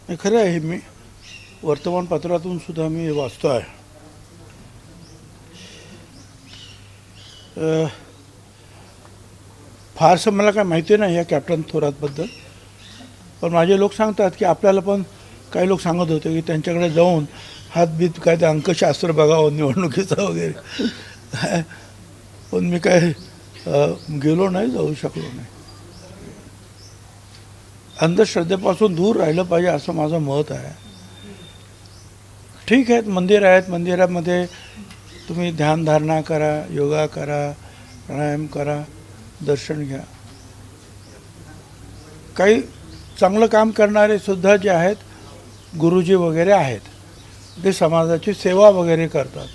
हे खरं आहे. मी वर्तमानपत्रातून सुद्धा मी वाचतो आहे. फारसं मला काय माहिती नाही या कॅप्टन थोरातबद्दल, पण माझे लोक सांगतात की आपल्याला पण काही लोक सांगत होते की त्यांच्याकडे जाऊन हातबीत काय ते अंकशास्त्र बघावं निवडणुकीचं वगैरे. पण मी काय गेलो नाही, जाऊ शकलो नाही. अंधश्रद्धेपासून दूर राहिलं पाहिजे असं माझं मत आहे. ठीक आहेत, मंदिर आहेत, मंदिरामध्ये तुम्ही ध्यानधारणा करा, योगा करा, प्राणायाम करा, दर्शन घ्या. काही चांगलं काम करणारे सुद्धा जे आहेत, गुरुजी वगैरे आहेत, ते समाजाची सेवा वगैरे करतात.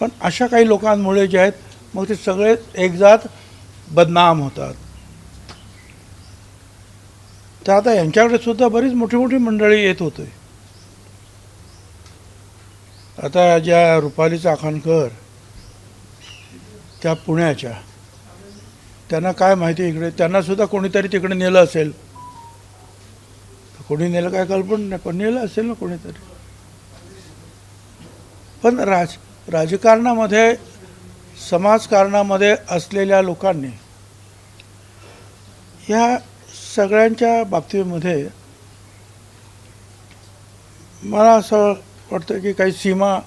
पण अशा काही लोकांमुळे जे आहेत मग ते सगळे एकजात बदनाम होतात. तर आता यांच्याकडे सुद्धा बरीच मोठी मोठी मंडळी येत होते. आता ज्या रुपाली चाकणकर त्या पुण्याच्या, त्यांना काय माहिती इकडे, त्यांना सुद्धा कोणीतरी तिकडे नेलं असेल. कोणी नेलं काय कल्पना नाही, पण नेलं असेल ना कोणीतरी. पण राजकारणामध्ये, समाजकारणामध्ये असलेल्या लोकांनी ह्या सगळ्यांच्या बाबतीमध्ये मला असं वाटतं की काही सीमा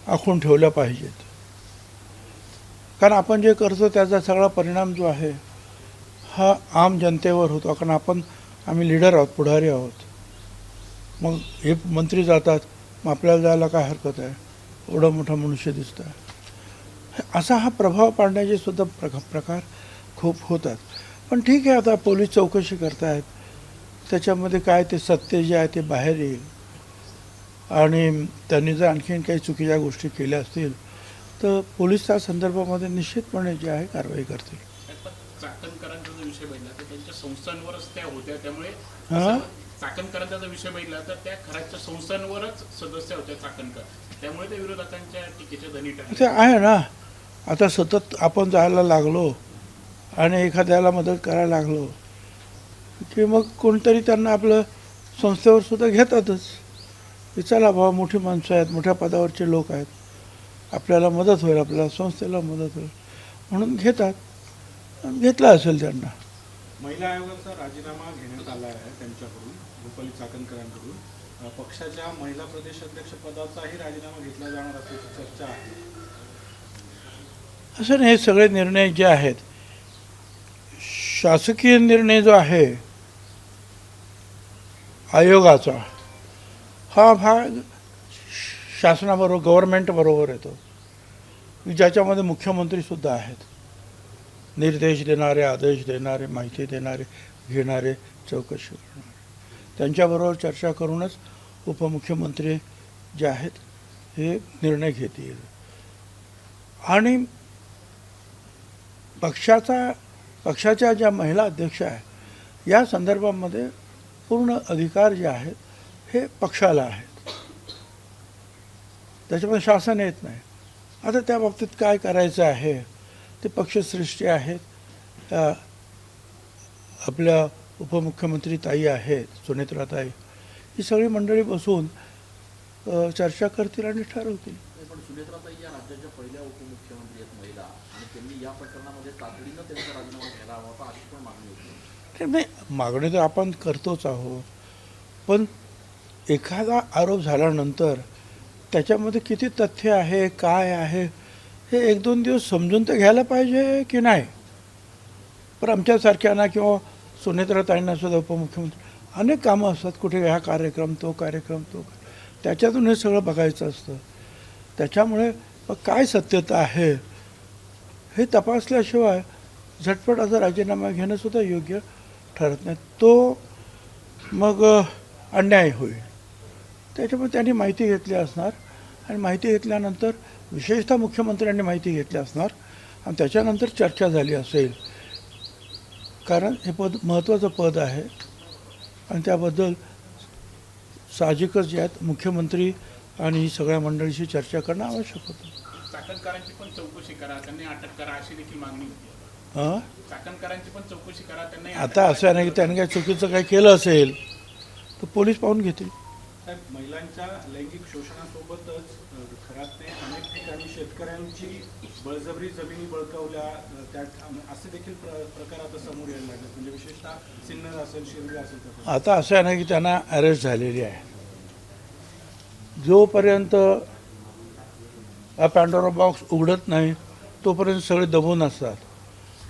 आखून ठेवल्या पाहिजेत. कारण आपण जे करतो त्याचा सगळा परिणाम जो आहे हा आम जनतेवर होतो. कारण आम्ही लीडर आहोत, पुढारी आहोत. मग हे मंत्री जातात, मग आपल्याला जायला काय हरकत आहे, एवढा मोठा मनुष्य दिसत आहे, असा हा प्रभाव पाडण्याचे सुद्धा प्रकार खूप होतात. पण ठीक आहे, आता पोलीस चौकशी करतायत, त्याच्यामध्ये काय ते सत्य जे आहे ते बाहेर येईल. आणि त्यांनी जर आणखीन काही चुकीच्या गोष्टी केल्या असतील तर पोलीस त्या संदर्भामध्ये निश्चितपणे जे आहे कारवाई करतील. चाकणकरांचा जो विषय बघितला तर त्यांच्या संस्थांवरच त्या होत्या, त्यामुळे चाकणकरांचा जो विषय बघितला तर त्या खऱ्याच्या संस्थांवरच सदस्य होत्या चाकणकर, त्यामुळे त्या विरोधकांच्या टीकेच्या धनी ठरले. ते आहे ना. आता सतत आपण जायला लागलो आणि एखाद्याला मदत करायला लागलो की मग कोणतरी त्यांना आपलं संस्थेवर सुद्धा घेतातच. चला बाबा, मोठी माणसं आहेत, मोठ्या पदावरचे लोक आहेत, आपल्याला मदत होईल, आपल्याला संस्थेला मदत होईल म्हणून घेतात. घेतला असेल त्यांना. महिला आयोगाचा राजीनामा घेण्यात आला आहे त्यांच्याकडून, रुपाली चाकणकरांकडून. पक्षाच्या महिला प्रदेश अध्यक्ष पदाचाही राजीनामा घेतला जाणार असल्याची चर्चा आहे. असं नाही, हे सगळे निर्णय जे आहेत, शासकीय निर्णय जो आहे आयोगाचा, हा भाग शासनाबरोबर, गव्हर्नमेंटबरोबर येतो, ज्याच्यामध्ये मुख्यमंत्रीसुद्धा आहेत. निर्देश देणारे, आदेश देणारे, माहिती देणारे, घेणारे, चौकशी करणारे, त्यांच्याबरोबर चर्चा करूनच उपमुख्यमंत्री जे आहेत हे निर्णय घेतील. आणि पक्षाच्या ज्या महिला अध्यक्ष आहेत या संदर्भामध्ये पूर्ण अधिकार जे आहेत हे पक्षाला आहेत, त्याच्यामध्ये शासन येत नाही. आता त्या बाबतीत काय करायचं आहे ते पक्षश्रेष्ठी आहेत, आपल्या उपमुख्यमंत्री ताई आहेत, सुनेत्राताई, ही सगळी मंडळी बसून चर्चा करतील आणि ठरवतील. पण सुनेत्राताई या राज्याच्या पहिल्या उपमुख्यमंत्री आहेत महिला, आणि त्यांनी या प्रकरणामध्ये तातडीनं त्यांचा राजीनामा घ्यायला हवा होता अशी पण मागणी होती. नाही, मागणी तर आपण करतोच आहोत, पण एखादा आरोप झाल्यानंतर त्याच्यामध्ये किती तथ्य आहे, काय आहे, हे 1-2 दिवस समजून तर घ्यायला पाहिजे की नाही. पण आमच्यासारख्यांना किंवा सुनेत्राताईंना सुद्धा उपमुख्यमंत्री अनेक कामं असतात, कुठे हा कार्यक्रम, तो कार्यक्रम, त्याच्यातून हे सगळं बघायचं असतं. त्याच्यामुळे काय सत्यता आहे हे तपासल्याशिवाय झटपट असा राजीनामा घेणंसुद्धा योग्य ठरत नाही. तो मग अन्याय होईल. त्याच्यामुळे त्यांनी माहिती घेतली असणार, आणि माहिती घेतल्यानंतर विशेषतः मुख्यमंत्र्यांनी माहिती घेतली असणार, आणि त्याच्यानंतर चर्चा झाली असेल. कारण हे पद महत्त्वाचं पद आहे, आणि त्याबद्दल साहजिकच जे आहेत मुख्यमंत्री आणि ही सगळ्या मंडळीशी चर्चा करणं आवश्यक होतं. चाकणकरांची पण चौकशी करा, त्यांनी अटक करा अशी देखील मागणी होती. चाकणकरांची पण चौकशी करा, त्यांनी. आता असं आहे ना की त्याने काही चुकीचं काही केलं असेल तर पोलीस पाहून घेतील. साहेब, महिलांच्या लैंगिक शोषणासोबतच खरातने अनेक ठिकाणी शेतकऱ्यांची बळजबरी जमिनी बळकावल्या, असे देखील प्रकार आता समोर यायला लागले, म्हणजे विशेषतः सिन्नर असेल, शिर्डी असेल. आता असं आहे ना की त्यांना अरेस्ट झालेली आहे. जोपर्यंत हा पॅन्डोरा बॉक्स उघडत नाही तोपर्यंत सगळे दबून असतात.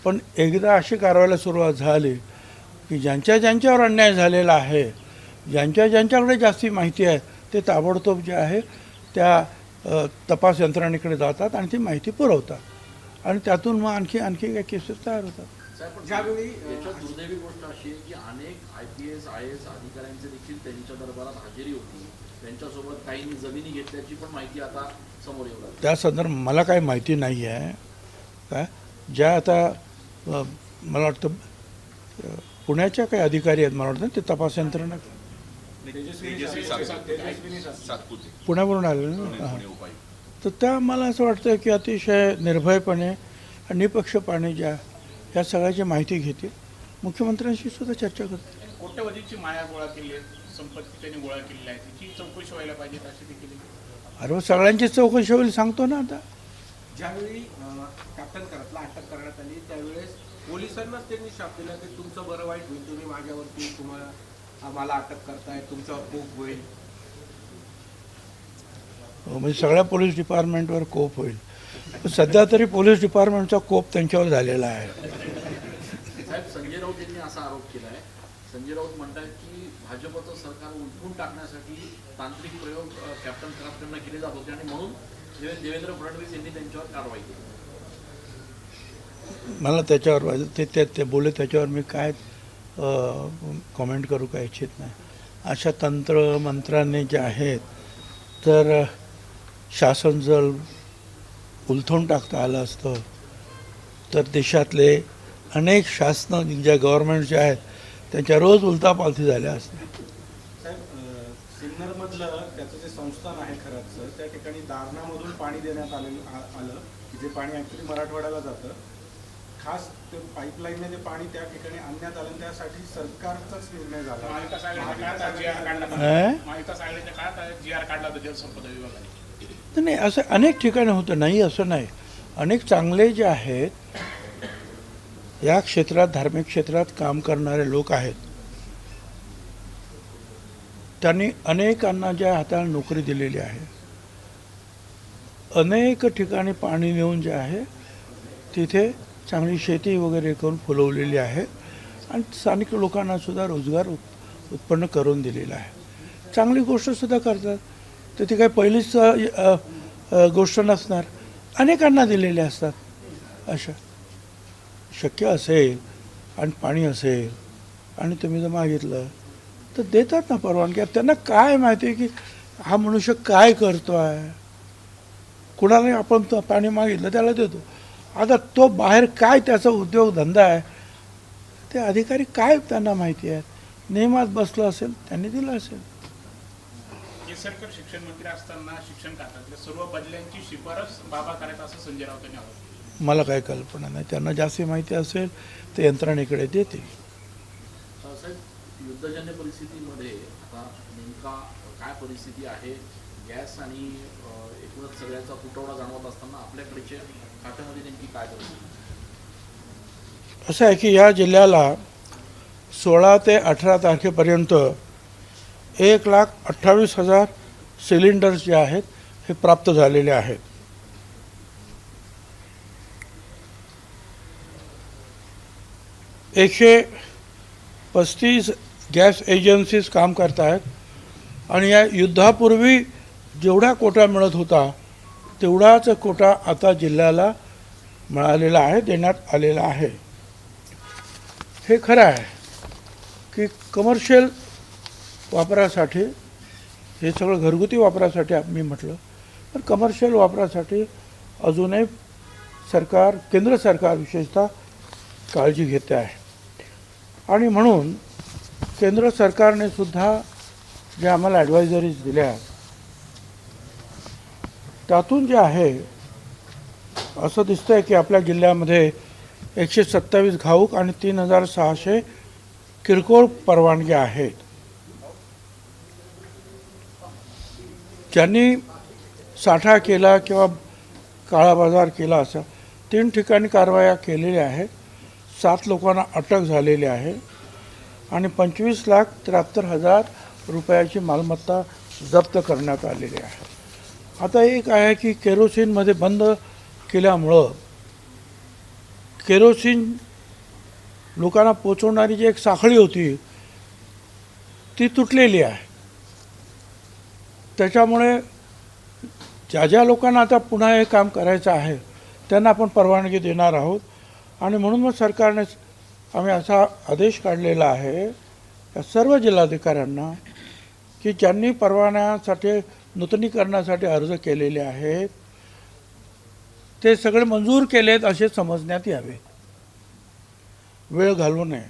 पण एकदा अशी कारवाईला सुरुवात झाली की ज्यांच्यावर अन्याय झालेला आहे, ज्यांच्याकडे जास्ती माहिती आहे, ते ताबडतोब जे आहे त्या तपास यंत्रणेकडे जातात आणि ती माहिती पुरवतात आणि त्यातून मग आणखी काही केसेस तयार होतात. साहेब, पण ज्यावेळी याच्यात दुर्दैवी गोष्ट अशी आहे की अनेक IPS IAS अधिकाऱ्यांची देखील त्यांच्या दरबारात हजेरी होती. त्यांच्यासोबत काही जमिनी घेतल्याची पण माहिती आता समोर येऊ लागली. त्या संदर्भात मला काही माहिती नाही आहे. काय ज्या आता मला वाटतं पुण्याच्या काही अधिकारी आहेत, मला वाटतं ते तपास यंत्रणा पुण्यावरून आलेले ना. हां. तर त्या मला असं वाटतं की अतिशय निर्भयपणे आणि निपक्षपाने ह्या सगळ्याची माहिती घेतील. मुख्यमंत्र्यांशी सुद्धा चर्चा करतील. कोट्यवधीची माया गोळा केली आहे, संपत्ती त्यांनी गोळा केलेली आहे, तिची चौकशी व्हायला पाहिजे अशी देखील. अरे सगळ्यांची चौकशी होईल सांगतो ना. आता ज्यावेळी कॅप्टन करतला अटक करण्यात आली त्यावेळेस पोलिसांनाच त्यांनी शाप दिला की तुमचं बरं वाईट होईल, तुम्ही माझ्यावरती आम्हाला अटक करताय, तुमच्यावर कोप होईल. म्हणजे सगळ्या पोलीस डिपार्टमेंटवर कोप होईल. पण सध्या तरी पोलीस डिपार्टमेंटचा कोप त्यांच्यावर झालेला आहे. साहेब, संजय राऊत यांनी असा आरोप केला आहे. संजय राऊत म्हणतात की भाजपचं सरकार उलटून टाकण्यासाठी तांत्रिक प्रयोग कॅप्टन खरातकडनं केले जात होते आणि म्हणून देवेंद्र फडणवीस यांनी त्यांच्यावर कारवाई केली. मला त्याच्यावर ते बोलले त्याच्यावर मी काय कॉमेंट करू काय इच्छित नाही. अशा मंत्रांनी जे आहेत तर शासन जर उलथून टाकता आलं असतं तर देशातले अनेक शासनं ज्या गव्हर्नमेंट जे आहेत त्यांच्या रोज उलथापालथी झाल्या असत्या. साहेब, सिन्नरमधलं त्याचं जे संस्थान आहे खरातचं, त्या ठिकाणी दारणामधून पाणी देण्यात आलं की जे पाणी ॲक्च्युली मराठवाड्याला जातं. खास ते पाईपलाईनने जे पाणी त्या ठिकाणी आणण्यात आलं त्यासाठी सरकारचाच निर्णय झाला. महाविकास आघाडीच्या काळात GR काढला होता जलसंपदा विभागाने. नाही, असं अनेक ठिकाणी होतं, नाही असं नाही. अनेक चांगले जे आहेत या क्षेत्रात, धार्मिक क्षेत्रात काम करणारे लोक आहेत, त्यांनी अनेकांना ज्या हाताला नोकरी दिलेली आहे, अनेक ठिकाणी पाणी नेऊन जे आहे तिथे चांगली शेती वगैरे करून फुलवलेली आहे आणि स्थानिक लोकांना सुद्धा रोजगार उत्पन्न करून दिलेला आहे. चांगली गोष्टसुद्धा करतात. तर ती काही पहिलीच गोष्ट नसणार, अनेकांना दिलेल्या असतात. अशा शक्य असेल आणि पाणी असेल आणि तुम्ही जर मागितलं तर देतात ना परवानगी. त्यांना काय माहिती आहे की हा मनुष्य काय करतो आहे. कुणाला आपण पाणी मागितलं त्याला देतो. आता तो बाहेर काय त्याचा उद्योगधंदा आहे ते अधिकारी काय त्यांना माहिती आहे. नियमात बसलं असेल त्यांनी दिलं असेल. केसरकर शिक्षण मंत्री असताना शिक्षण खात्यातल्या सर्व बदल्यांची शिफारस बाबा करायचं असं संजय राऊत यांनी आवाहन केलं. मला काही कल्पना नाही. त्यांना जास्त माहिती असेल ते यंत्रणेकडे देतील. साहेब, युद्धजन्य परिस्थितीमध्ये आता नेमका काय परिस्थिती आहे? गॅस आणि एकूणच सगळ्यांचा तुटवडा जाणवत असताना आपल्याकडच्या खात्यामध्ये नेमकी काय परिस्थिती? असं आहे की या जिल्ह्याला 16 ते 18 तारखेपर्यंत 1,28,000 सिलेंडर्स जे आहेत हे प्राप्त झालेले आहेत. एकशे 35 गॅस एजन्सीज काम करत आहेत आणि या युद्धापूर्वी जेवढा कोटा मिळत होता तेवढाच कोटा आता जिल्ह्याला मिळालेला आहे, देण्यात आलेला आहे. हे खरं आहे की कमर्शियल वापरासाठी हे सगळं घरगुती वापरासाठी मी म्हटलं, पण कमर्शियल वापरासाठी अजूनही केंद्र सरकार विशेषतः काळजी घेते आहे. आणि म्हणून केंद्र सरकारने सुद्धा जे आम्हाला ॲडवायझरीज दिल्या त्यातून जे आहे असं दिसतंय की आपल्या जिल्ह्यामध्ये 127 घाऊक आणि 3,600 किरकोळ परवानग्या आहेत. ज्यांनी साठा केला किंवा काळा बाजार केला असा 3 ठिकाणी कारवाया केलेल्या आहेत. 7 लोकांना अटक झालेली आहे आणि 25,73,000 रुपयाची मालमत्ता जप्त करण्यात आलेली आहे. आता एक आहे की केरोसिनमध्ये बंद केल्यामुळं केरोसिन लोकांना पोचवणारी जी एक साखळी होती ती तुटलेली आहे. त्याच्यामुळे ज्या ज्या लोकांना आता पुन्हा हे काम करायचं आहे त्यांना आपण परवानगी देणार आहोत. आणि म्हणून मग सरकारने आम्ही असा आदेश काढलेला आहे या सर्व जिल्हाधिकाऱ्यांना की ज्यांनी परवान्यासाठी नूतनीकरणासाठी अर्ज केलेले आहेत ते सगळे मंजूर केलेत असे समजण्यात यावे. वेळ घालवू नये.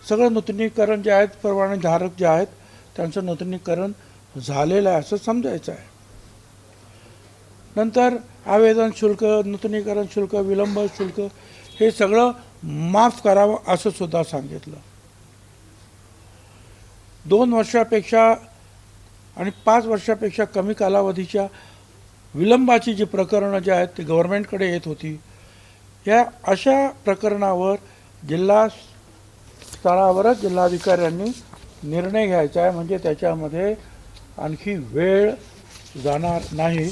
सगळं नूतनीकरण जे आहेत परवानेधारक जे आहेत त्यांचं नूतनीकरण झालेलं आहे असं समजायचं आहे. नंतर आवेदन शुल्क, नूतनीकरण शुल्क, विलंब शुल्क हे सगळं माफ करावं असं सुद्धा सांगितलं. 2 वर्षापेक्षा आणि 5 वर्षापेक्षा कमी कालावधीच्या विलंबाची जी प्रकरणं जी आहेत ती गव्हर्नमेंटकडे येत होती. या अशा प्रकरणावर जिल्हा स्तरावरच जिल्हाधिकाऱ्यांनी निर्णय घ्यायचा आहे. म्हणजे त्याच्यामध्ये आणखी वेळ जाणार नाही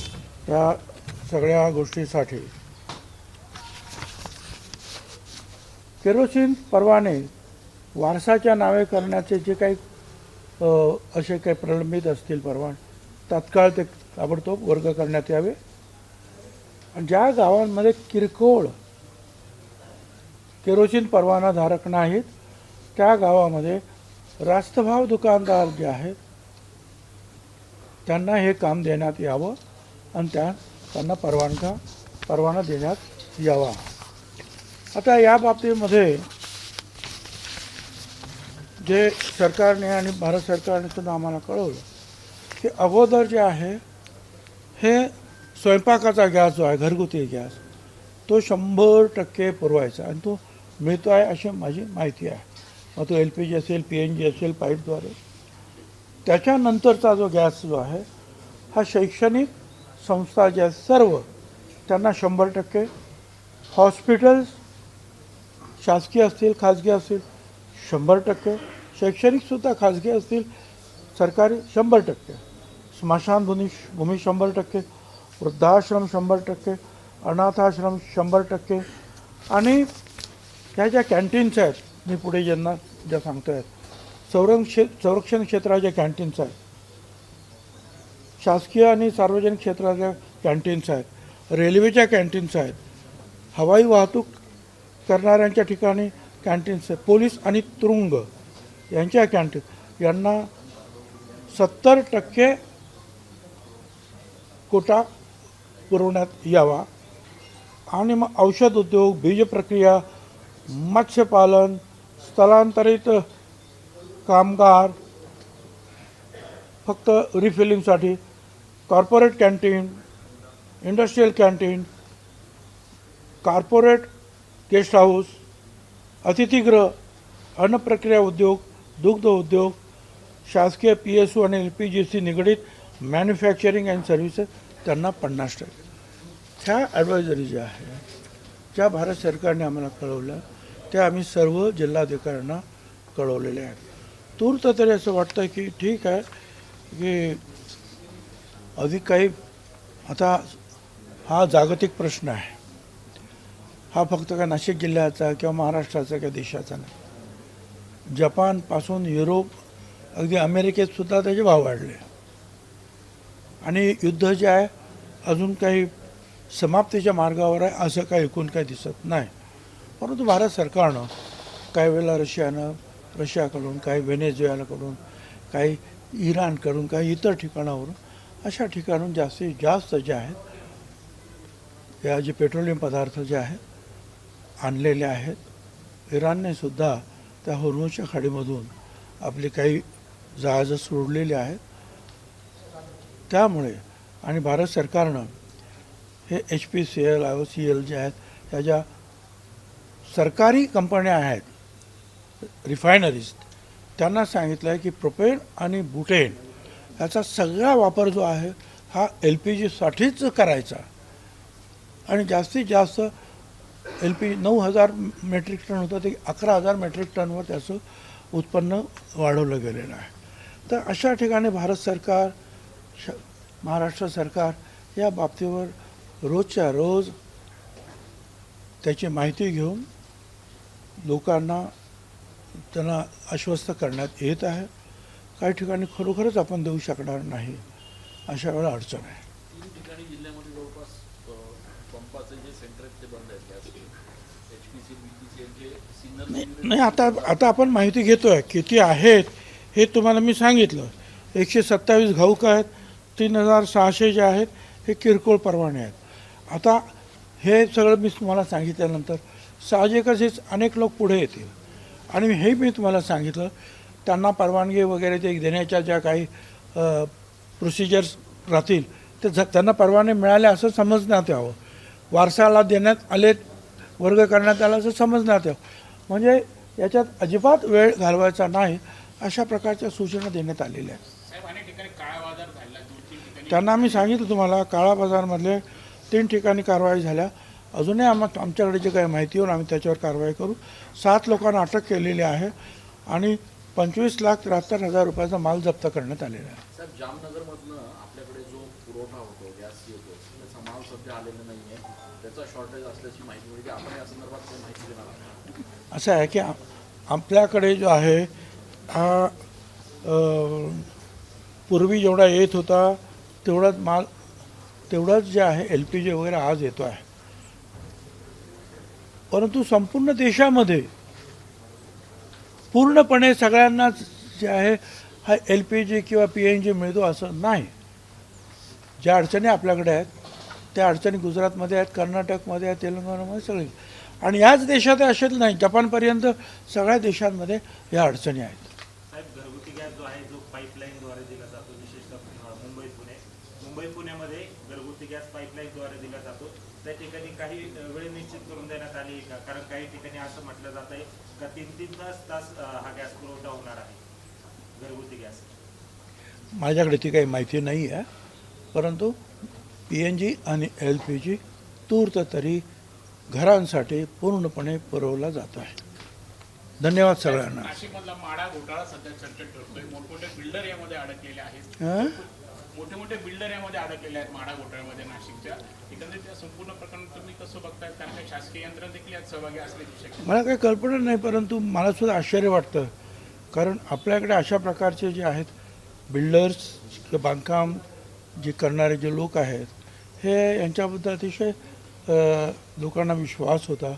या सगळ्या गोष्टीसाठी. केरोसिन परवाने वारसाच्या नावे करण्याचे जे काही असे काही प्रलंबित असतील परवाने तात्काळ ते ताबडतोब वर्ग करण्यात यावे. आणि ज्या गावांमध्ये किरकोळ केरोसिन परवानाधारक नाहीत त्या गावामध्ये रास्तभाव दुकानदार जे आहेत त्यांना हे काम देण्यात यावं आणि त्यांना परवाना देण्यात यावा. आता या बाबतीमध्ये जे सरकारने आणि भारत सरकारने सुद्धा आम्हाला कळवलं की अगोदर जे आहे हे स्वयंपाकाचा गॅस जो आहे घरगुती गॅस तो 100% पुरवायचा आणि तो मिळतो आहे अशी माझी माहिती आहे. मग तो LPG असेल, PNG असेल पाईपद्वारे. त्याच्यानंतरचा जो गॅस जो आहे हा शैक्षणिक संस्था ज्या सर्व त्यांना 100%, हॉस्पिटल्स शासकीय असतील खाजगी असतील 100%, शैक्षणिकसुद्धा खाजगी असतील सरकारी 100%, स्मशानभूमी 100%, वृद्धाश्रम 100%, अनाथाश्रम 100%. आणि ह्या ज्या कॅन्टीन्स आहेत मी पुढे ज्यांना ज्या सांगतो आहेत संरक्षण क्षेत्राच्या कॅन्टीन्स आहेत, शासकीय आणि सार्वजनिक क्षेत्राच्या कॅन्टीन्स आहेत, रेल्वेच्या कॅन्टीन्स आहेत, हवाई वाहतूक करणाऱ्यांच्या ठिकाणी कॅन्टीन्स आहेत, पोलीस आणि तुरुंग यांच्या कॅन्टीन यांना 70% कोटा पुरवण्यात यावा. आणि मग औषध उद्योग, बीज प्रक्रिया, मत्स्यपालन, स्थलांतरित कामगार फक्त रिफिलिंगसाठी, corporate canteen, industrial canteen, corporate guest house, अतिथीगृह, अन्नप्रक्रिया उद्योग, दुग्ध उद्योग, शासकीय PSU आणि LPGC निगडीत मॅन्युफॅक्चरिंग अँड सर्व्हिसेस त्यांना 50%. ह्या ॲडवायझरी ज्या आहे ज्या भारत सरकारने आम्हाला कळवल्या त्या आम्ही सर्व जिल्हाधिकाऱ्यांना कळवलेल्या आहेत. तूर्त तरी असं वाटतं की ठीक आहे की अधिक काही आता हा जागतिक प्रश्न आहे. हा फक्त काय नाशिक जिल्ह्याचा किंवा महाराष्ट्राचा किंवा देशाचा नाही. जपानपासून युरोप अगदी अमेरिकेतसुद्धा त्याचे भाव वाढले आणि युद्ध जे आहे अजून काही समाप्तीच्या मार्गावर आहे असं काही एकूण काही दिसत नाही. परंतु भारत सरकारनं काही वेळेला रशियाकडून, काही व्हेनेझुएलाकडून, काही इराणकडून, काही इतर ठिकाणावरून अशा ठिकाणून जास्तीत जास्त जे आहेत या जे पेट्रोलियम पदार्थ जे आहेत आणलेले आहेत. इराणने सुद्धा त्या होर्मुझच्या खाडीमधून आपली काही जहाजं सोडलेली आहेत. त्यामुळे आणि भारत सरकारनं हे HPCL, IOCL जे आहेत ह्या ज्या सरकारी कंपन्या आहेत रिफायनरीज त्यांना सांगितलं आहे की प्रोपेन आणि बुटेन याचा सगळा वापर जो आहे हा LPG साठीच करायचा आणि जास्तीत जास्त LPG 9,000 मेट्रिक टन होतं ते 11,000 मेट्रिक टनवर त्याचं उत्पन्न वाढवलं गेलेलं आहे. तर अशा ठिकाणी भारत सरकार महाराष्ट्र सरकार या बाबतीवर रोजच्या रोज त्याची माहिती घेऊन लोकांना त्यांना आश्वस्त करण्यात येत आहे. काही ठिकाणी खरोखरच आपण देऊ शकणार नाही अशा वेळेला अडचण आहे. 3 ठिकाणी जिल्ह्यामध्ये जवळपास पंपाचे जे सेंटर आहेत ते बंद आहेत गॅस HPCL BPCL जे सिन्नर नाही आता आपण माहिती घेतोय किती आहेत हे तुम्हाला मी सांगितलं. 127 घाऊक आहेत, 3,600 जे आहेत हे किरकोळ परवाने आहेत. आता हे सगळं मी तुम्हाला सांगितल्यानंतर साहजिकच हेच अनेक लोक पुढे येतील आणि हे मी तुम्हाला सांगितलं त्यांना परवानगी वगैरे ते देण्याच्या ज्या काही प्रोसिजर्स राहतील ते त्यांना परवाने मिळाले असं समजण्यात यावं. वारसाला देण्यात आले वर्ग करण्यात आला असं समजण्यात यावं. म्हणजे याच्यात अजिबात वेळ घालवायचा नाही अशा प्रकारच्या सूचना देण्यात आलेल्या आहेत. साहेब अनेक ठिकाणी काळा बाजार झाला, 2-3 ठिकाणी त्यांना मी सांगितलं तुम्हाला काळा बाजारमधले 3 ठिकाणी कारवाई झाल्या. अजूनही आमच्याकडे जे काही माहिती होईल आम्ही त्याच्यावर कारवाई करू. 7 लोकांना अटक केलेली आहे आणि 25,73,000 रुपयाचा माल जप्त करण्यात आलेला आहे. साहेब जामनगरमधनं आपल्याकडे जो पुरवठा होतो गॅस येतो त्याचा माल सध्या आलेला नाही आहे, त्याचा शॉर्टेज असल्याची माहिती मिळते. आपण या संदर्भात काही माहिती देणार आहात? असं आहे की आपल्याकडे जो आहे हा पूर्वी जेवढा येत होता तेवढाच माल तेवढाच जे आहे LPG वगैरे आज येतो आहे. परंतु संपूर्ण देशामध्ये पूर्णपणे सगळ्यांनाच जे आहे हा LPG किंवा PNG मिळतो असं नाही. ज्या अडचणी आपल्याकडे आहेत त्या अडचणी गुजरातमध्ये आहेत, कर्नाटकमध्ये आहेत, तेलंगणामध्ये सगळे आणि याच देशात असेच नाही, जपानपर्यंत सगळ्या देशांमध्ये या अडचणी आहेत. साहेब घरगुती गॅस जो आहे जो पाईपलाईनद्वारे दिला जातो, विशेषतः मुंबई पुण्यामध्ये घरगुती गॅस पाईपलाईनद्वारे दिला जातो. त्या ठिकाणी काही वेळ निश्चित करून देण्यात आली का? कारण काही ठिकाणी असं म्हटलं जात आहे का 3-3 तास हा गॅस पुरवठा होणार आहे घरगुती गॅस. माझ्याकडे ती काही माहिती नाही आहे, परंतु PNG आणि LPG तूर्त तरी घरांसाठी पूर्णपणे पुरवला जात आहे. धन्यवाद सगळ्यांना. नाशिकमधला माडा घोटाळा सध्या चर्चेत ठरतोय. मोठमोठे बिल्डर यामध्ये अडकलेले आहेत. हं? मोठे बिल्डर यामध्ये अडकलेले आहेत माडा घोटाळ्यामध्ये नाशिकच्या. एकंदरीत त्या संपूर्ण प्रकरणात तुम्ही कसं बघताय? कारण काही शासकीय यंत्रणा देखील यात सहभागी असल्याची शक्यता. मला काही कल्पना नाही, परंतु मला सुद्धा आश्चर्य वाटतं. कारण आपल्याकडे अशा प्रकारचे जे आहेत बिल्डर्स किंवा बांधकाम जे करणारे जे लोक आहेत हे यांच्याबद्दल अतिशय लोकांना विश्वास होता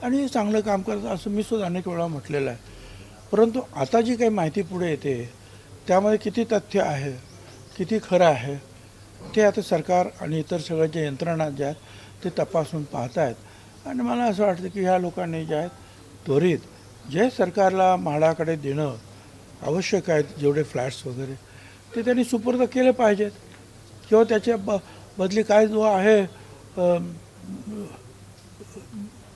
आणि चांगलं काम करतात असं मी सुद्धा अनेक वेळा म्हटलेलं आहे. परंतु आता जी काही माहिती पुढे येते त्यामध्ये किती तथ्य आहे, किती खरं आहे ते आता सरकार आणि इतर सगळ्या ज्या यंत्रणा ज्या आहेत ते तपासून पाहत आहेत. आणि मला असं वाटतं की ह्या लोकांनी जे आहेत त्वरित जे सरकारला म्हाडाकडे देणं आवश्यक आहेत जेवढे फ्लॅट्स वगैरे ते त्यांनी सुपूर्द केले पाहिजेत किंवा त्याच्या बदली काय जो आहे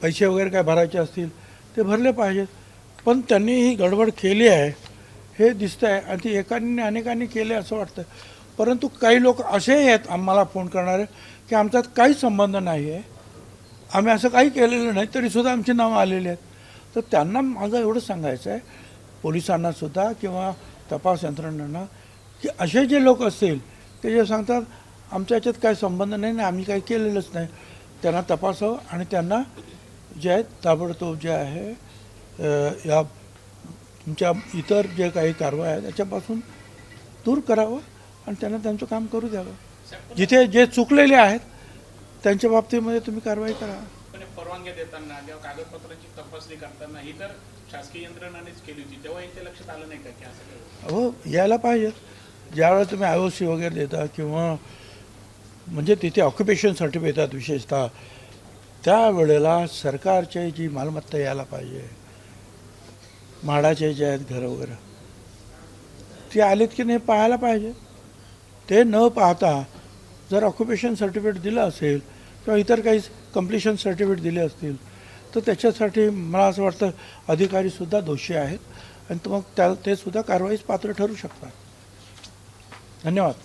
पैसे वगैरे काय भरायचे असतील ते भरले पाहिजेत. पण त्यांनी ही गडबड केली आहे हे दिसतं आहे आणि ती एकाने अनेकांनी केले असं वाटतं. परंतु काही लोक असेही आहेत आम्हाला फोन करणारे की आमच्यात काहीच संबंध नाही आहे, आम्ही असं काही केलेलं नाही, तरीसुद्धा आमची नावं आलेली आहेत. तर त्यांना माझं एवढं सांगायचं आहे पोलिसांनासुद्धा किंवा तपास यंत्रणांना की असे जे लोक असतील ते जे सांगतात आमच्या याच्यात काही संबंध नाही ना आम्ही काही केलेलंच नाही, त्यांना तपासावं आणि त्यांना जे आहेत ताबडतोब जे आहे या तुमच्या इतर जे काही कारवाई आहे त्याच्यापासून दूर करावं आणि त्यांना त्यांचं काम करू द्यावं. जिथे जे चुकलेले आहेत त्यांच्या बाबतीमध्ये तुम्ही कारवाई करा. पण परवानग्या देताना जेव्हा कागदपत्रांची तपासणी करताना ही तर शासकीय यंत्रणानेच केली होती, तेव्हा यांच्या लक्षात आलं नाही का की असं? हो यायला पाहिजे. ज्यावेळेला तुम्ही IOC वगैरे देता किंवा म्हणजे तिथे ऑक्युपेशन सर्टिफिकेट येतात विशेषतः त्यावेळेला सरकारची जी मालमत्ता यायला पाहिजे, म्हाडाचे जे आहेत घरं वगैरे ते आलेत की नाही पाहायला पाहिजे. ते न पाहता जर ऑक्युपेशन सर्टिफिकेट दिलं असेल किंवा इतर काही कम्प्लिशन सर्टिफिकेट दिले असतील तर त्याच्यासाठी मला असं वाटतं अधिकारीसुद्धा दोषी आहेत आणि मग ते सुद्धा कारवाईस पात्र ठरू शकतात. धन्यवाद.